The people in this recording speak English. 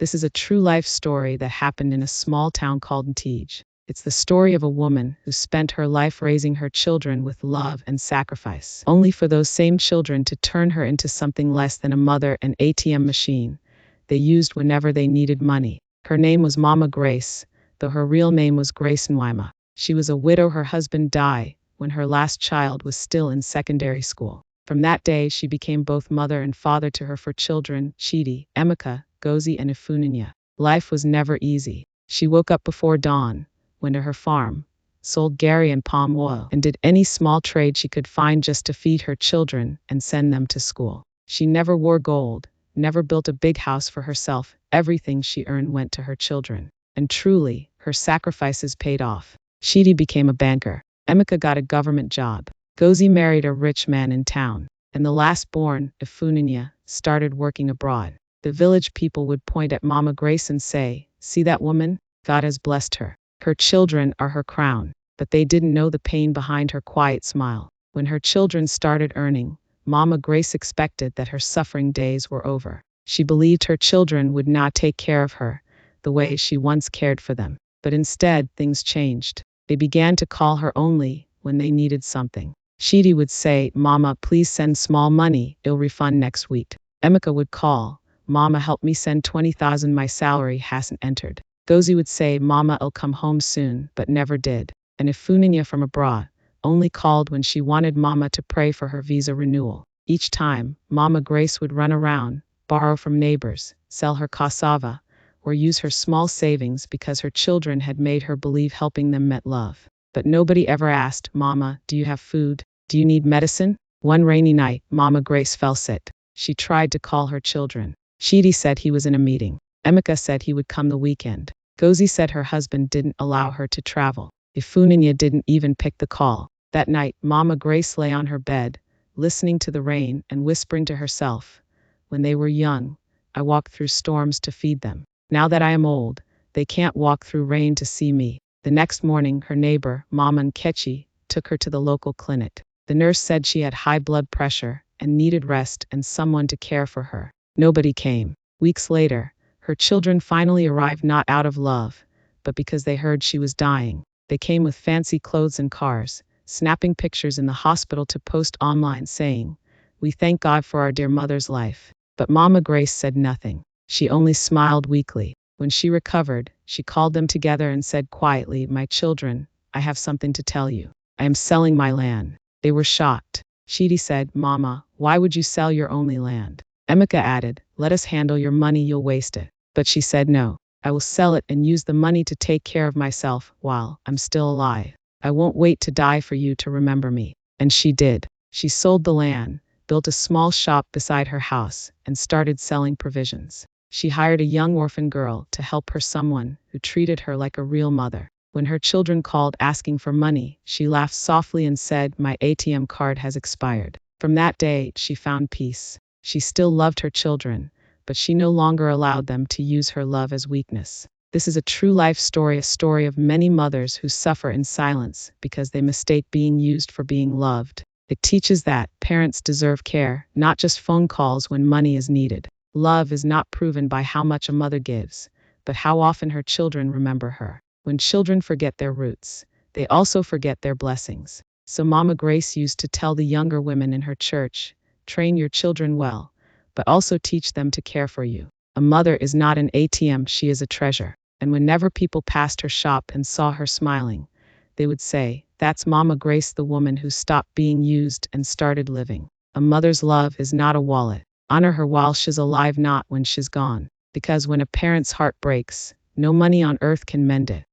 This is a true life story that happened in a small town called Ntij. It's the story of a woman who spent her life raising her children with love and sacrifice, only for those same children to turn her into something less than a mother and ATM machine they used whenever they needed money. Her name was Mama Grace, though her real name was Grace Nwaima. She was a widow. Her husband died when her last child was still in secondary school. From that day, she became both mother and father to her four children, Chidi, Emeka, Gozi, and Ifunanya. Life was never easy. She woke up before dawn, went to her farm, sold gari and palm oil, and did any small trade she could find just to feed her children and send them to school. She never wore gold, never built a big house for herself. Everything she earned went to her children. And truly, her sacrifices paid off. Chidi became a banker. Emeka got a government job. Gozi married a rich man in town. And the last born, Ifunanya, started working abroad. The village people would point at Mama Grace and say, "See that woman? God has blessed her. Her children are her crown." But they didn't know the pain behind her quiet smile. When her children started earning, Mama Grace expected that her suffering days were over. She believed her children would not take care of her the way she once cared for them. But instead, things changed. They began to call her only when they needed something. Chidi would say, "Mama, please send small money, I'll refund next week." Emeka would call, "Mama, help me send 20,000, my salary hasn't entered." Gozi would say, "Mama, I'll come home soon," but never did. And Ifunanya from abroad only called when she wanted Mama to pray for her visa renewal. Each time, Mama Grace would run around, borrow from neighbors, sell her cassava, or use her small savings because her children had made her believe helping them meant love. But nobody ever asked, "Mama, do you have food? Do you need medicine?" One rainy night, Mama Grace fell sick. She tried to call her children. Chidi said he was in a meeting. Emeka said he would come the weekend. Gozi said her husband didn't allow her to travel. Ifunanya didn't even pick the call. That night, Mama Grace lay on her bed, listening to the rain and whispering to herself, "When they were young, I walked through storms to feed them. Now that I am old, they can't walk through rain to see me." The next morning, her neighbor, Mama Nkechi, took her to the local clinic. The nurse said she had high blood pressure and needed rest and someone to care for her. Nobody came. Weeks later, her children finally arrived, not out of love, but because they heard she was dying. They came with fancy clothes and cars, snapping pictures in the hospital to post online saying, "We thank God for our dear mother's life." But Mama Grace said nothing. She only smiled weakly. When she recovered, she called them together and said quietly, "My children, I have something to tell you. I am selling my land." They were shocked. Chidi said, "Mama, why would you sell your only land?" Emeka added, "Let us handle your money, you'll waste it." But she said, "No, I will sell it and use the money to take care of myself while I'm still alive. I won't wait to die for you to remember me." And she did. She sold the land, built a small shop beside her house, and started selling provisions. She hired a young orphan girl to help her, someone who treated her like a real mother. When her children called asking for money, she laughed softly and said, "My ATM card has expired." From that day, she found peace. She still loved her children, but she no longer allowed them to use her love as weakness. This is a true life story, a story of many mothers who suffer in silence because they mistake being used for being loved. It teaches that parents deserve care, not just phone calls when money is needed. Love is not proven by how much a mother gives, but how often her children remember her. When children forget their roots, they also forget their blessings. So Mama Grace used to tell the younger women in her church, "Train your children well, but also teach them to care for you." A mother is not an ATM, she is a treasure. And whenever people passed her shop and saw her smiling, they would say, "That's Mama Grace, the woman who stopped being used and started living." A mother's love is not a wallet. Honor her while she's alive, not when she's gone. Because when a parent's heart breaks, no money on earth can mend it.